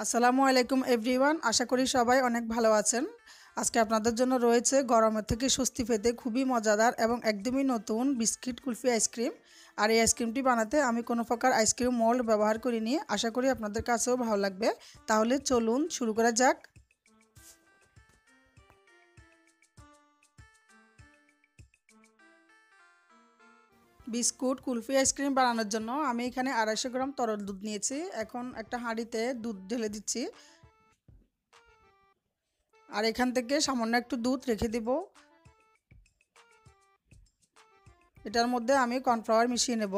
আসসালামু আলাইকুম এভরিওয়ান, আশা করি সবাই অনেক ভালো আছেন। আজকে আপনাদের জন্য রয়েছে গরমের থেকে স্বস্তি পেতে খুবই মজাদার এবং একদমই নতুন বিস্কিট কুলফি আইসক্রিম। আর এই আইসক্রিমটি বানাতে আমি কোনো প্রকার আইসক্রিম মোল্ড ব্যবহার করিনি। আশা করি আপনাদের কাছেও ভালো লাগবে। তাহলে চলুন শুরু করা যাক। বিস্কুট কুলফি আইসক্রিম বানানোর জন্য আমি এখানে 250 গ্রাম তরল দুধ নিয়েছি। এখন একটা হাঁড়িতে দুধ ঢেলে দিচ্ছি, আর এখান থেকে সামান্য একটু দুধ রেখে দিব। এটার মধ্যে আমি কর্নফ্লাওয়ার মিশিয়ে নেব।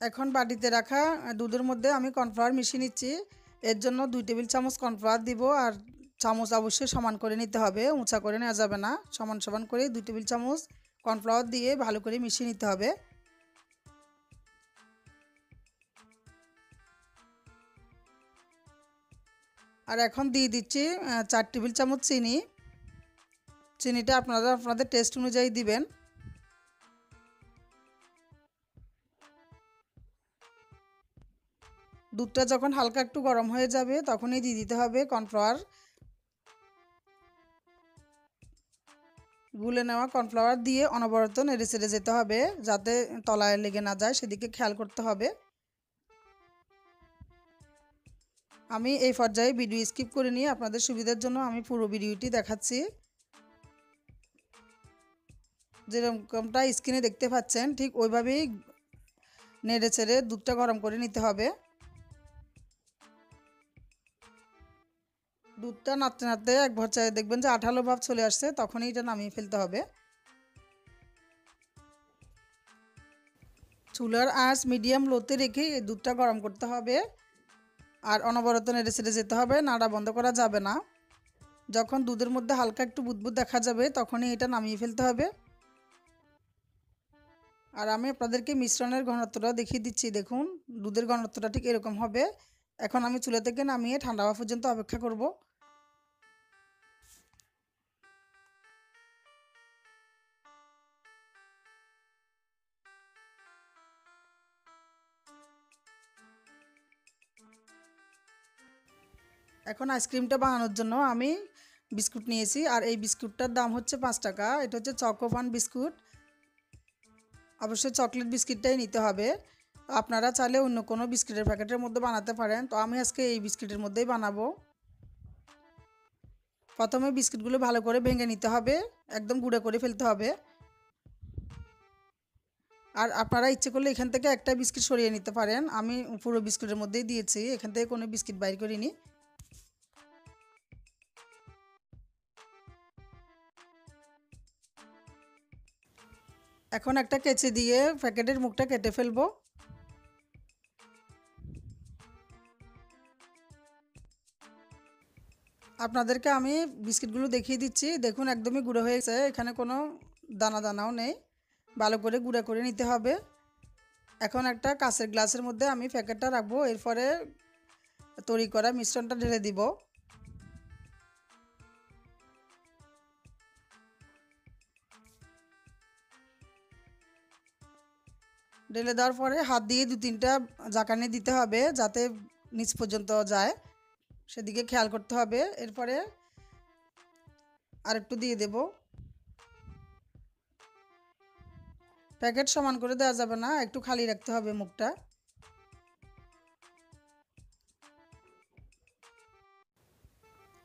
এখন বাটিতে রাখা দুধের মধ্যে আমি কর্নফ্লাওয়ার মিশিয়ে নিচ্ছি। এর জন্য 2 টেবিল চামচ কর্নফ্লাওয়ার দিব, আর চামচ অবশ্যই সমান করে নিতে হবে, উঁচা করে নেওয়া যাবে না। সমান সমান করে 2 টেবিল চামচ কর্নফ্লাওয়ার দিয়ে ভালো করে মিশিয়ে নিতে হবে। আর এখন দিয়ে দিচ্ছি 4 টেবিল চামচ চিনি। চিনিটা আপনারা আপনাদের টেস্ট অনুযায়ী দিবেন। দুধটা যখন হালকা একটু গরম হয়ে যাবে তখনই দিয়ে দিতে হবে কর্নফ্লাওয়ার। গুলে নেওয়া কর্নফ্লাওয়ার দিয়ে অনবরত নেড়ে চেড়ে যেতে হবে, যাতে তলায় লেগে না যায়, সেদিকে খেয়াল করতে হবে। আমি এই পর্যায়ে ভিডিও স্কিপ করে নিয়ে আপনাদের সুবিধার জন্য আমি পুরো ভিডিওটি দেখাচ্ছি। যেরকমটা স্ক্রিনে দেখতে পাচ্ছেন ঠিক ওইভাবেই নেড়ে চেড়ে দুধটা গরম করে নিতে হবে। দুধটা নাড়তে নাড়তে এক পর্যায়ে দেখবেন যে আঠালো ভাব চলে আসছে, তখনই এটা নামিয়ে ফেলতে হবে। চুলার আঁচ মিডিয়াম লোতে রেখে এই দুধটা গরম করতে হবে, আর অনবরত নেড়ে চেড়ে যেতে হবে, নাড়া বন্ধ করা যাবে না। যখন দুধের মধ্যে হালকা একটু বুদবুদ দেখা যাবে তখনই এটা নামিয়ে ফেলতে হবে। আর আমি আপনাদেরকে মিশ্রণের ঘনত্বটা দেখিয়ে দিচ্ছি। দেখুন দুধের ঘনত্বটা ঠিক এরকম হবে। এখন আমি চুলা থেকে নামিয়ে ঠান্ডা হওয়া পর্যন্ত অপেক্ষা করব। এখন আইসক্রিমটা বানানোর জন্য আমি বিস্কুট নিয়েছি, আর এই বিস্কুটটার দাম হচ্ছে 5 টাকা। এটা হচ্ছে চকোপান বিস্কুট। অবশ্যই চকলেট বিস্কিটটাই নিতে হবে। আপনারা চাইলে অন্য কোনো বিস্কিটের প্যাকেটের মধ্যে বানাতে পারেন, তো আমি আজকে এই বিস্কিটের মধ্যেই বানাবো। প্রথমে বিস্কিটগুলো ভালো করে ভেঙে নিতে হবে, একদম গুঁড়ো করে ফেলতে হবে। আর আপনারা ইচ্ছে করলে এখান থেকে একটা বিস্কিট সরিয়ে নিতে পারেন। আমি পুরো বিস্কুটের মধ্যেই দিয়েছি, এখান থেকে কোনো বিস্কিট বাইর করিনি। এখন একটা কেচি দিয়ে প্যাকেটের মুখটা কেটে ফেলবো। আপনাদেরকে আমি বিস্কিটগুলো দেখিয়ে দিচ্ছি। দেখুন একদমই গুঁড়ো হয়েছে, এখানে কোনো দানা দানাও নেই। ভালো করে গুঁড়ো করে নিতে হবে। এখন একটা কাঁচের গ্লাসের মধ্যে আমি প্যাকেটটা রাখবো, এরপরে তৈরি করা মিশ্রণটা ঢেলে দিব। ঢেলে দেওয়ার পরে হাত দিয়ে 2-3টা ঝাঁকানি দিতে হবে, যাতে নিচ পর্যন্ত যায়, সেদিকে খেয়াল করতে হবে। এরপরে আরেকটু দিয়ে দেব। প্যাকেট সমান করে দেওয়া যাবে না, একটু খালি রাখতে হবে মুখটা।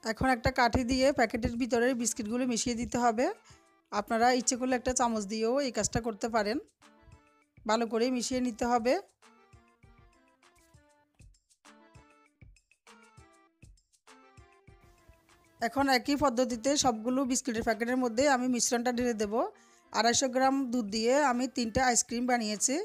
এখন একটা কাঠি দিয়ে প্যাকেটের ভিতরে বিস্কিটগুলো মিশিয়ে দিতে হবে। আপনারা ইচ্ছে করলে একটা চামচ দিয়েও এই কাজটা করতে পারেন। ভালো করে মিশিয়ে নিতে হবে। এখন একই পদ্ধতিতে সবগুলো বিস্কিটের প্যাকেটের মধ্যে আমি মিশ্রণটা ঢেলে দেব। 250 গ্রাম দুধ দিয়ে আমি 3টা আইসক্রিম বানিয়েছি।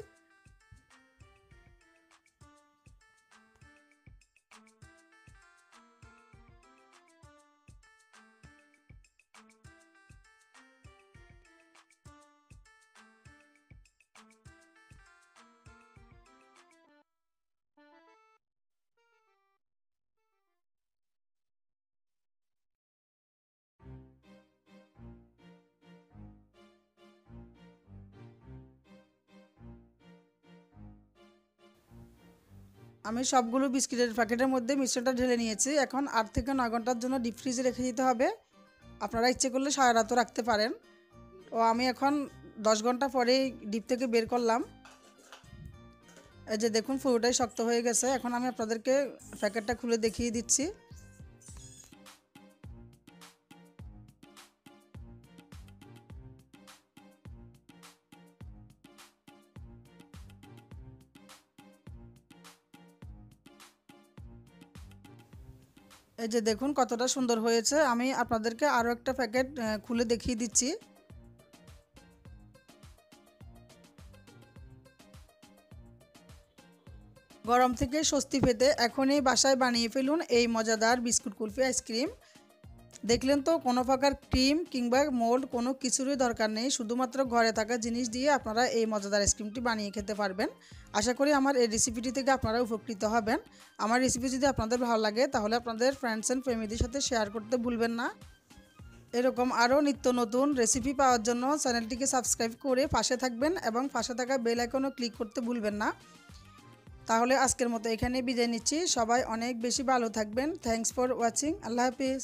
আমি সবগুলো বিস্কিটের প্যাকেটের মধ্যে মিশ্রণটা ঢেলে নিয়েছি। এখন 8 থেকে 9 ঘন্টার জন্য ডিপ ফ্রিজে রেখে দিতে হবে। আপনারা ইচ্ছে করলে সারা রাতও রাখতে পারেন। ও আমি এখন 10 ঘন্টা পরেই ডিপ থেকে বের করলাম। এই যে দেখুন পুরোটাই শক্ত হয়ে গেছে। এখন আমি আপনাদেরকে প্যাকেটটা খুলে দেখিয়ে দিচ্ছি। এই যে দেখুন কতটা সুন্দর হয়েছে। আমি আপনাদেরকে আরও একটা প্যাকেট খুলে দেখিয়ে দিচ্ছি। গরম থেকে স্বস্তি পেতে এখনই বাসায় বানিয়ে ফেলুন এই মজাদার বিস্কুট কুলফি আইসক্রিম। দেখলেন তো, কোনো প্রকার ক্রিম কিংবা মোল্ড কোনো কিছুরই দরকার নেই। শুধুমাত্র ঘরে থাকা জিনিস দিয়ে আপনারা এই মজাদার আইসক্রিমটি বানিয়ে খেতে পারবেন। আশা করি আমার এই রেসিপিটি থেকে আপনারা উপকৃত হবেন। আমার রেসিপি যদি আপনাদের ভালো লাগে তাহলে আপনাদের ফ্রেন্ডস অ্যান্ড ফ্যামিলির সাথে শেয়ার করতে ভুলবেন না। এরকম আরও নিত্য নতুন রেসিপি পাওয়ার জন্য চ্যানেলটিকে সাবস্ক্রাইব করে পাশে থাকবেন এবং পাশে থাকা বেল আইকনও ক্লিক করতে ভুলবেন না। তাহলে আজকের মতো এখানেই বিদায় নিচ্ছি। সবাই অনেক বেশি ভালো থাকবেন। Thanks for watching. Allah Hafiz.